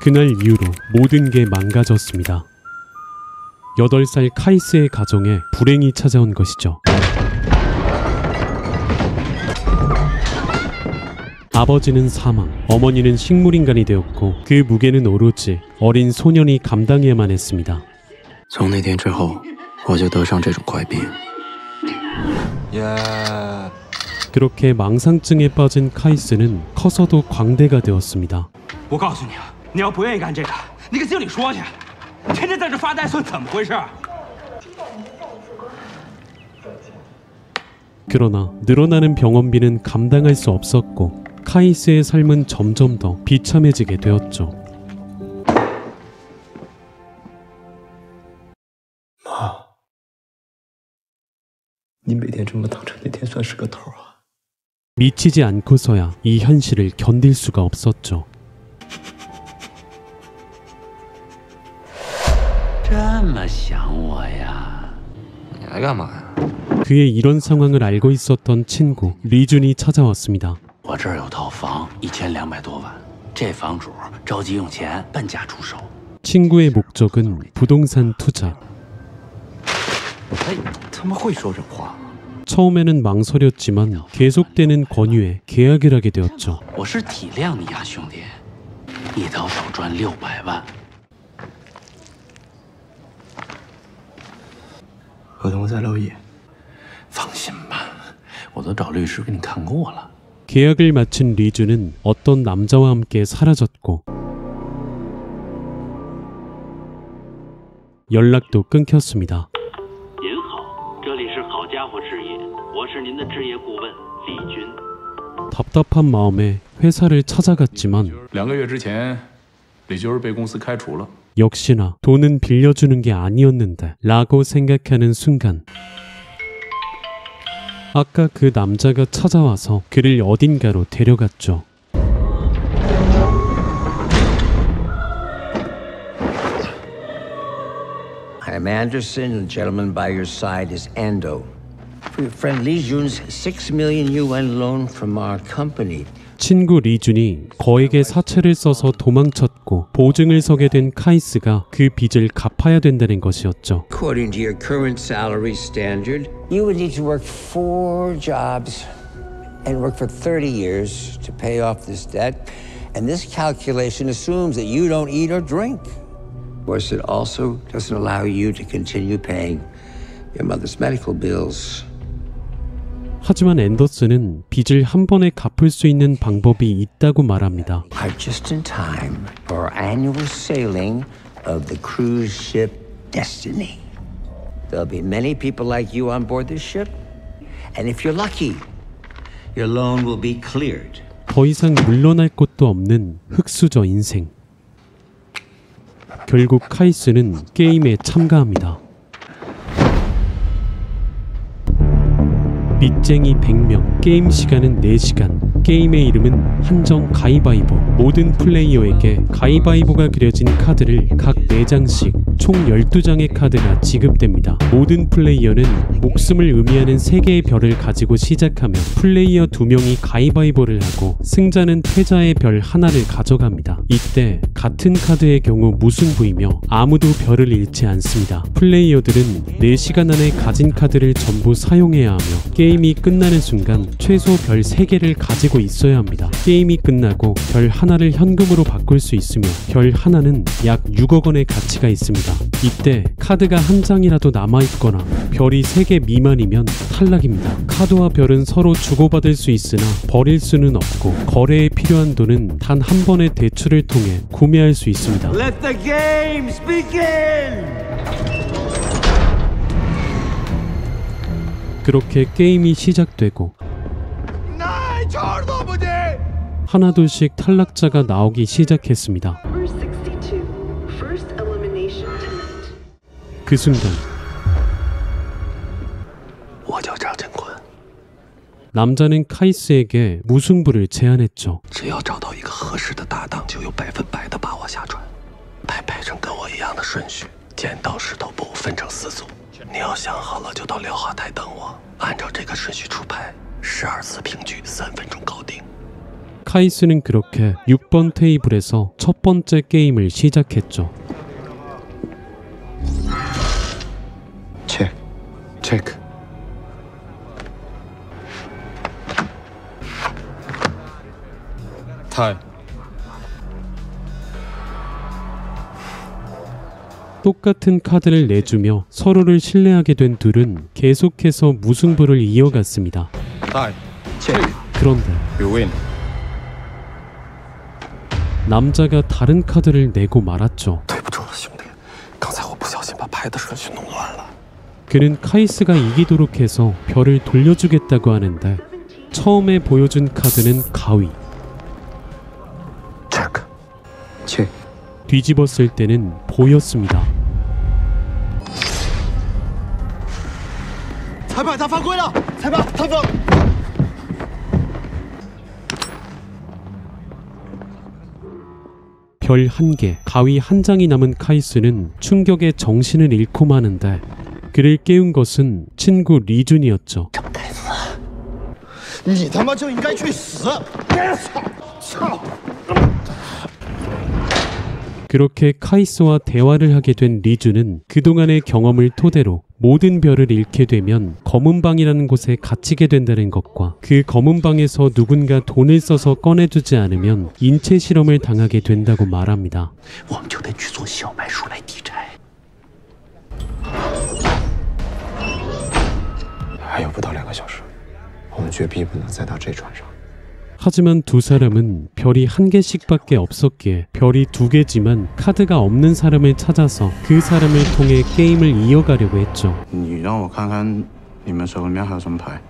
그날 이후로 모든 게 망가졌습니다. 8살 카이스의 가정에 불행이 찾아온 것이죠. 아버지는 사망, 어머니는 식물인간이 되었고 그 무게는 오로지 어린 소년이 감당해야만 했습니다. 그렇게 망상증에 빠진 카이스는 커서도 광대가 되었습니다. 그러나 늘어나는 병원비는 감당할 수 없었고 카이스의 삶은 점점 더 비참해지게 되었죠. 미치지 않고서야 이 현실을 견딜 수가 없었죠. 그의 이런 상황을 알고 있었던 친구 리준이 찾아왔습니다. 친구의 목적은 부동산 투자. 처음에는 망설였지만 계속되는 권유에 계약을 하게 되었죠. 계약을 마친 리준은 어떤 남자와 함께 사라졌고 연락도 끊겼습니다. 답답한 마음에 회사를 찾아갔지만 역시나 돈은 빌려주는 게 아니었는데 라고 생각하는 순간 아까 그 남자가 찾아와서 그를 어딘가로 데려갔죠. I'm Anderson, and the gentleman by your side is Ando. For your friend Lee Jun's 6 million yuan loan from our company. 친구 리준이 거액의 사채를 써서 도망쳤고 보증을 서게 된 카이스가 그 빚을 갚아야 된다는 것이었죠. According to your current salary standard, you would need to work 4 jobs and work for 30 years to pay off this debt. And this calculation assumes that you don't eat or drink. Of course, it also doesn't allow you to continue paying your mother's medical bills. 하지만 앤더슨은 빚을 한 번에 갚을 수 있는 방법이 있다고 말합니다. Are just in time for our annual sailing of the cruise ship Destiny. There'll be many people like you on board this ship, and if you're lucky, your loan will be cleared. 더 이상 물러날 곳도 없는 흙수저 인생. 결국 카이스는 게임에 참가합니다. 빚쟁이 100명, 게임 시간은 4시간. 게임의 이름은 한정 가위바위보. 모든 플레이어에게 가위바위보가 그려진 카드를 각 4장씩 총 12장의 카드가 지급됩니다. 모든 플레이어는 목숨을 의미하는 3개의 별을 가지고 시작하며 플레이어 2명이 가위바위보를 하고 승자는 패자의 별 하나를 가져갑니다. 이때 같은 카드의 경우 무승부이며 아무도 별을 잃지 않습니다. 플레이어들은 4시간 안에 가진 카드를 전부 사용해야 하며 게임이 끝나는 순간 최소 별 3개를 가지고 있어야 합니다. 게임이 끝나고 별 하나를 현금으로 바꿀 수 있으며 별 하나는 약 6억 원의 가치가 있습니다. 이때 카드가 한 장이라도 남아있거나 별이 3개 미만이면 탈락입니다. 카드와 별은 서로 주고받을 수 있으나 버릴 수는 없고 거래에 필요한 돈은 단 한 번의 대출을 통해 구매할 수 있습니다. Let the games begin! 그렇게 게임이 시작되고 하나둘씩 탈락자가 나오기 시작했습니다. 그 순간 남자는 카이스에게 무승부를 제안했죠. 카이스는 그렇게 6번 테이블에서 첫 번째 게임을 시작했죠. 체크. 타이. 똑같은 카드를 내주며 서로를 신뢰하게 된 둘은 계속해서 무승부를 이어갔습니다. 타이. 체크. 그런데 You win. 남자가 다른 카드를 내고 말았죠. 对不住了，兄弟，刚才我不小心把牌的顺序弄乱了。 그는 카이스가 이기도록 해서 별을 돌려주겠다고 하는데 처음에 보여준 카드는 가위. 체크. 체크. 뒤집었을 때는 보였습니다. 裁判，他犯规了！裁判，他犯。 별 1개, 가위 1장이 남은 카이스는 충격에 정신을 잃고 마는데 그를 깨운 것은 친구 리준이었죠. 你他妈就应该去死！操！ 그렇게 카이스와 대화를 하게 된 리준은 그동안의 경험을 토대로 모든 별을 잃게 되면 검은 방이라는 곳에 갇히게 된다는 것과 그 검은 방에서 누군가 돈을 써서 꺼내주지 않으면 인체 실험을 당하게 된다고 말합니다. 我们就得去做小白鼠来抵债。还有不到2个小时，我们绝逼不能再到这船上。 하지만 두 사람은 별이 1개씩밖에 없었기에 별이 2개지만 카드가 없는 사람을 찾아서 그 사람을 통해 게임을 이어가려고 했죠. 你让我看看你们手里面还有什么牌。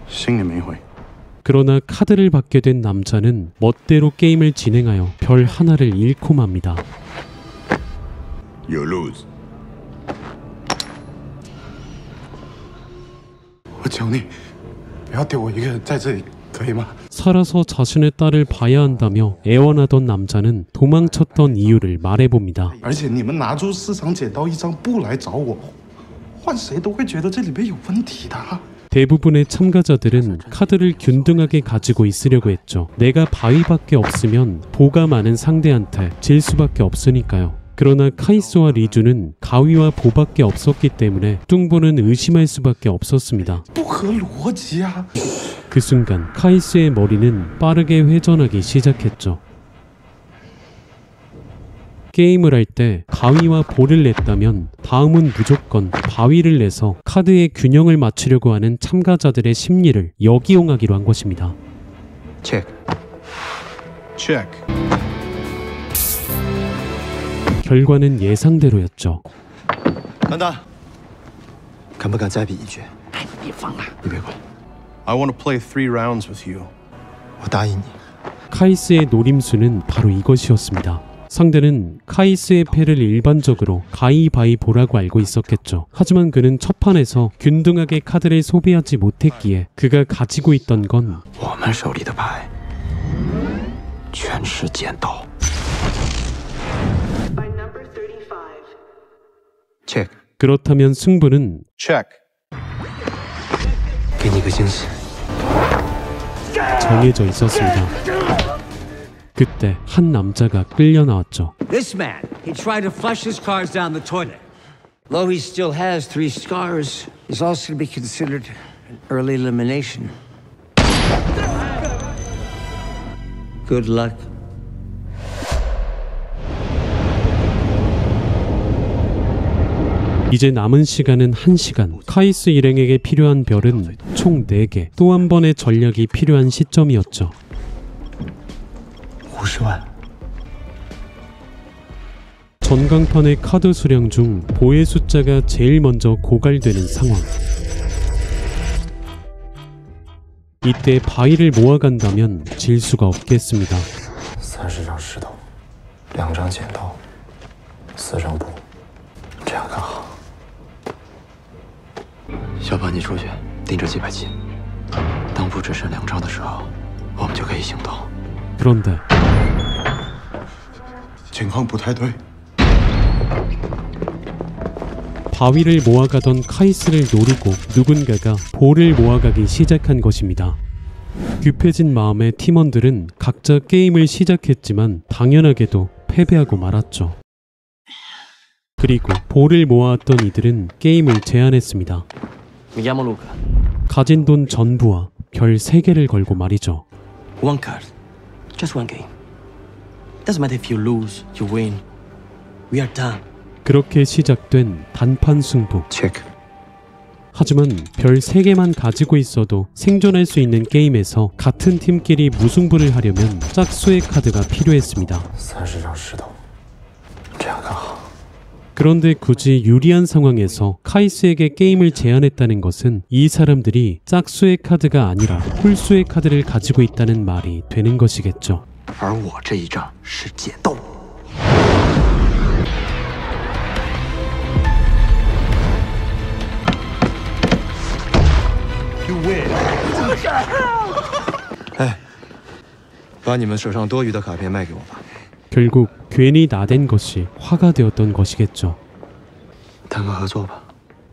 心里没回。 그러나 카드를 받게 된 남자는 멋대로 게임을 진행하여 별 하나를 잃고 맙니다. You lose. 我求你，不要丢我一个人在这里，可以吗？ 살아서 자신의 딸을 봐야 한다며 애원하던 남자는 도망쳤던 이유를 말해봅니다. 而且你们拿出市场剪刀一张布来找我，换谁都会觉得这里面有问题的。 대부분의 참가자들은 카드를 균등하게 가지고 있으려고 했죠. 내가 바위밖에 없으면 보가 많은 상대한테 질 수밖에 없으니까요. 그러나 카이스와 리주는 가위와 보밖에 없었기 때문에 뚱보는 의심할 수밖에 없었습니다. 不合逻辑啊！ 그 순간 카이스의 머리는 빠르게 회전하기 시작했죠. 게임을 할 때 가위와 보를 냈다면 다음은 무조건 바위를 내서 카드의 균형을 맞추려고 하는 참가자들의 심리를 역이용하기로 한 것입니다. 체크. 체크. 결과는 예상대로였죠. 等等，敢不敢再比一局？哎，你疯了！你别管， I want to play 3 rounds with you. 我答应你。 카이스의 노림수는 바로 이것이었습니다. 상대는 카이스의 패를 일반적으로 가위바위보라고 알고 있었겠죠. 하지만 그는 첫 판에서 균등하게 카드를 소비하지 못했기에 그가 가지고 있던 건 我们手里的牌全是剪刀。 체크. 그렇다면 승부는 체크. 给你个惊喜。 정해져 있었습니다. 그때 한 남자가 끌려 나왔죠. This man, he tried to flush his cards down the toilet. Though he still has 3 scars, he's also to be considered an early elimination. Good luck. 이제 남은 시간은 1시간. 카이스 일행에게 필요한 별은 총 4개. 또 한 번의 전략이 필요한 시점이었죠. 50万。 전광판의 카드 수량 중 보의 숫자가 제일 먼저 고갈되는 상황. 이때 바위를 모아간다면 질 수가 없겠습니다. 30张石头，2张剪刀，4张布，这样刚好。小宝，你出去盯着几百斤，当布只剩2张的时候，我们就可以行动。 그런데 情况不太对。 바위를 모아가던 카이스를 노리고 누군가가 볼을 모아가기 시작한 것입니다. 급해진 마음에 팀원들은 각자 게임을 시작했지만 당연하게도 패배하고 말았죠. 그리고 볼을 모아왔던 이들은 게임을 제안했습니다. Me llamo Luca. 가진 돈 전부와 별 3개를 걸고 말이죠. One card. Just one game. Doesn't matter if you lose, you win. We are done. 그렇게 시작된 단판 승부. 체크. 하지만 별 3개만 가지고 있어도 생존할 수 있는 게임에서 같은 팀끼리 무승부를 하려면 짝수의 카드가 필요했습니다. 30张石头，这样更好。 그런데 굳이 유리한 상황에서 카이스에게 게임을 제안했다는 것은 이 사람들이 짝수의 카드가 아니라 홀수의 카드를 가지고 있다는 말이 되는 것이겠죠. 而我这一仗是解斗。 把你们手上多余的卡片卖给我吧。 결국 괜히 나댄 것이 화가 되었던 것이겠죠. 谈个合作吧，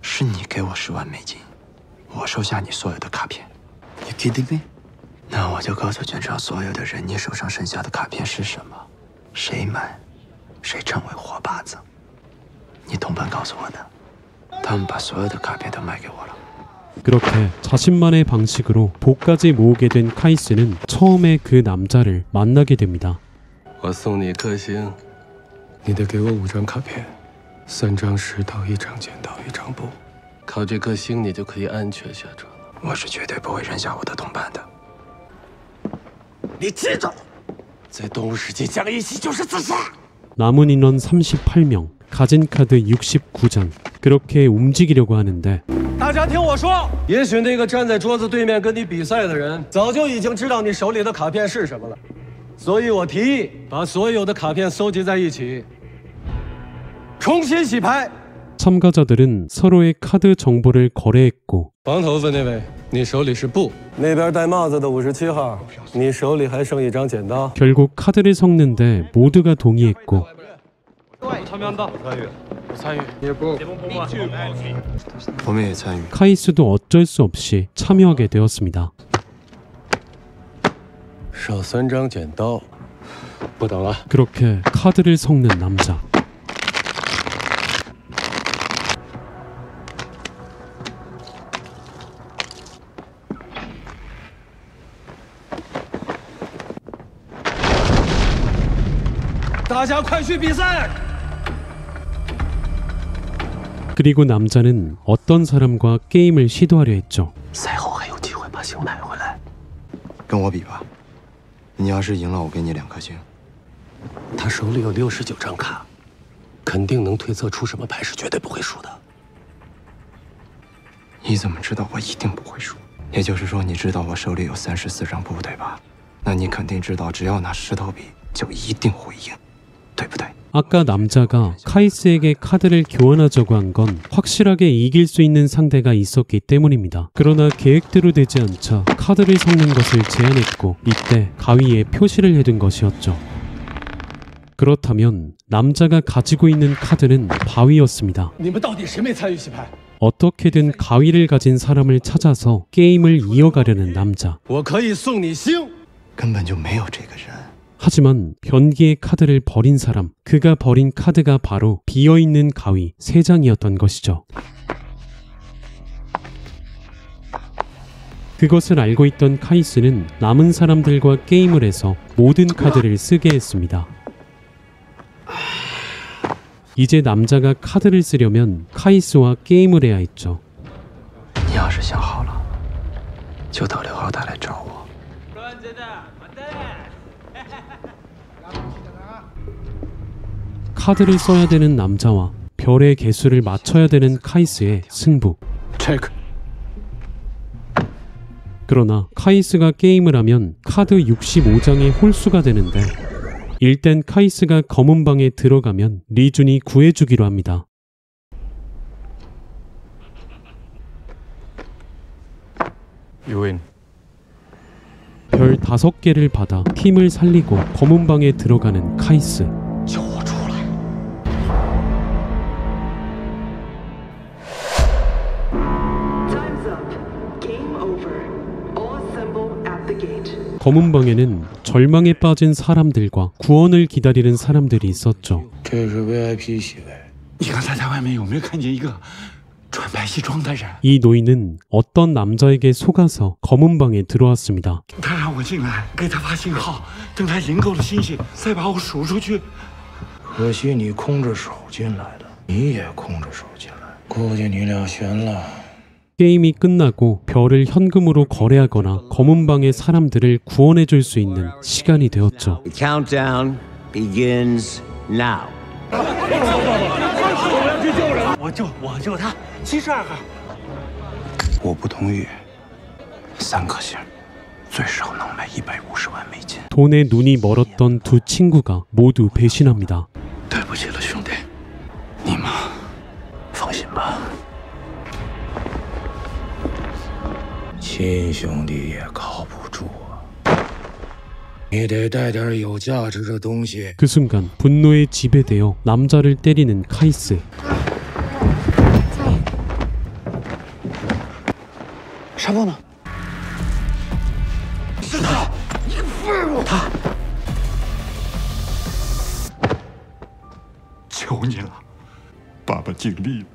是你给我10万美金，我收下你所有的卡片。You kidding me？ 那我就告诉全场所有的人，你手上剩下的卡片是什么，谁买，谁成为活靶子。你同伴告诉我的，他们把所有的卡片都卖给我了。 그렇게 자신만의 방식으로 복까지 모으게 된 카이스는 처음에 그 남자를 만나게 됩니다. 我送你颗星，你得给我5张卡片，3张石头，1张剪刀，1张布。靠这颗星，你就可以安全下船。我是绝对不会扔下我的同伴的。你记着，在动物世界讲义气就是自杀。 남은 인원 38명, 가진 카드 69장. 그렇게 움직이려고 하는데 大家听我说，也许那个站在桌子对面跟你比赛的人，早就已经知道你手里的卡片是什么了。所以我提议把所有的卡片搜集在一起，重新洗牌。 참가자들은 서로의 카드 정보를 거래했고 黄头发那位，你手里是布。那边戴帽子的57号，你手里还剩1张剪刀。 결국 카드를 섞는데 모두가 동의했고 我们也参与。 카이스도 어쩔 수 없이 참여하게 되었습니다. 少3张剪刀，不等了。 그렇게 카드를 섞는 남자. 그리고 남자는 어떤 사람과 게임을 시도하려 했죠. 赛后还有机会把星买回来。跟我比吧，你要是赢了，我给你2颗星。他手里有69张卡，肯定能推测出什么牌，是绝对不会输的。你怎么知道我一定不会输？也就是说，你知道我手里有34张布，对吧？那你肯定知道，只要拿石头比，就一定会赢，对不对？ 아까 남자가 카이스에게 카드를 교환하자고 한 건 확실하게 이길 수 있는 상대가 있었기 때문입니다. 그러나 계획대로 되지 않자 카드를 섞는 것을 제안했고 이때 가위에 표시를 해둔 것이었죠. 그렇다면 남자가 가지고 있는 카드는 바위였습니다. 你们到底谁没参与洗牌？ 어떻게든 가위를 가진 사람을 찾아서 게임을 이어가려는 남자. 我可以送你星。根本就没有这个人。 하지만 변기의 카드를 버린 사람, 그가 버린 카드가 바로 비어있는 가위 3장이었던 것이죠. 그것을 알고 있던 카이스는 남은 사람들과 게임을 해서 모든 카드를 쓰게 했습니다. 이제 남자가 카드를 쓰려면 카이스와 게임을 해야 했죠. 你要是想好了，就等刘浩达来找我。 카드를 써야 되는 남자와 별의 개수를 맞춰야 되는 카이스의 승부. 체크. 그러나 카이스가 게임을 하면 카드 65장의 홀수가 되는데 일단 카이스가 검은 방에 들어가면 리준이 구해주기로 합니다. You win. 별 5개를 받아 팀을 살리고 검은 방에 들어가는 카이스. 검은 방에는 절망에 빠진 사람들과 구원을 기다리는 사람들이 있었죠. 这是 VIP 席位。你刚才在外面有没有看见一个穿白西装的人？ 이 노인은 어떤 남자에게 속아서 검은 방에 들어왔습니다. 他让我进来，给他发信号，等他赢够了星星，再把我赎出去。可惜你空着手进来的，你也空着手进来，估计你俩悬了。 게임이 끝나고 별을 현금으로 거래하거나 검은 방의 사람들을 구원해줄 수 있는 시간이 되었죠. The countdown begins now. 我救他，72号。我不同意，3颗星，最少能卖150万美金。 돈에 눈이 멀었던 두 친구가 모두 배신합니다. 对不起了，兄弟，你妈，放心吧。亲兄弟也靠不住啊，你得带点有价值的东西。 그 순간 분노에 지배되어 남자를 때리는 카이스. 沙包呢？是他，你个废物！他，求你了，爸爸尽力了。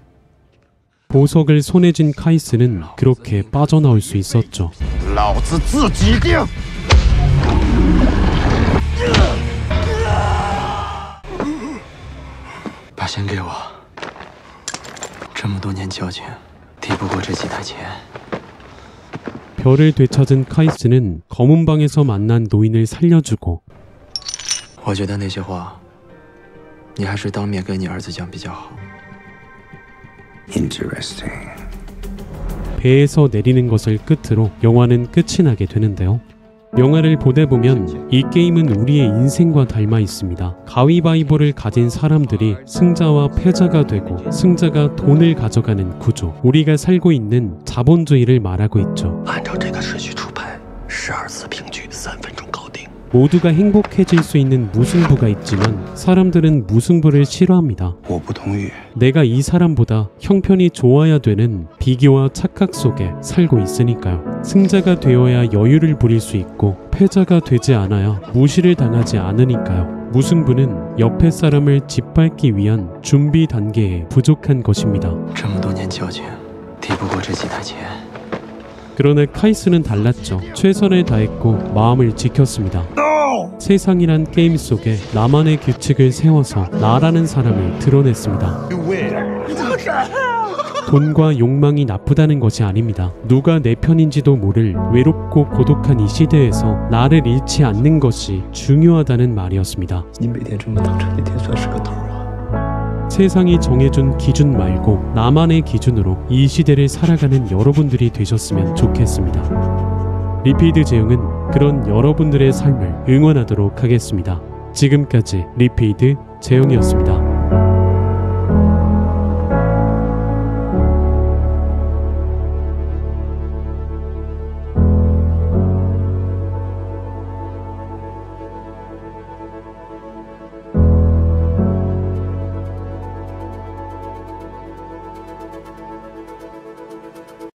보석을 손에 쥔 카이스는 그렇게 빠져나올 수 있었죠. 老子自己定。把钱给我。这么多年交情，抵不过这几台钱。 별을 되찾은 카이스는 검은 방에서 만난 노인을 살려주고 我觉得那些话，你还是当面跟你儿子讲比较好。 Interesting. 배에서 내리는 것을 끝으로 영화는 끝이 나게 되는데요. 영화를 보다 보면 이 게임은 우리의 인생과 닮아 있습니다. 가위바위보를 가진 사람들이 승자와 패자가 되고 승자가 돈을 가져가는 구조. 우리가 살고 있는 자본주의를 말하고 있죠. 按照这个顺序出牌，12次平局，3分钟搞定。 모두가 행복해질 수 있는 무승부가 있지만 사람들은 무승부를 싫어합니다. 我不同意。 내가 이 사람보다 형편이 좋아야 되는 비교와 착각 속에 살고 있으니까요. 승자가 되어야 여유를 부릴 수 있고 패자가 되지 않아야 무시를 당하지 않으니까요. 무승부는 옆에 사람을 짓밟기 위한 준비 단계에 부족한 것입니다. 这么多年交情，抵不过这几台钱。 그러나 카이스는 달랐죠. 최선을 다했고 마음을 지켰습니다. 세상이란 게임 속에 나만의 규칙을 세워서 나라는 사람을 드러냈습니다. 돈과 욕망이 나쁘다는 것이 아닙니다. 누가 내 편인지도 모를 외롭고 고독한 이 시대에서 나를 잃지 않는 것이 중요하다는 말이었습니다. 你每天这么躺着，那天算是个头啊。 세상이 정해준 기준 말고 나만의 기준으로 이 시대를 살아가는 여러분들이 되셨으면 좋겠습니다. 리피드 재용은 그런 여러분들의 삶을 응원하도록 하겠습니다. 지금까지 리피드 재용이었습니다.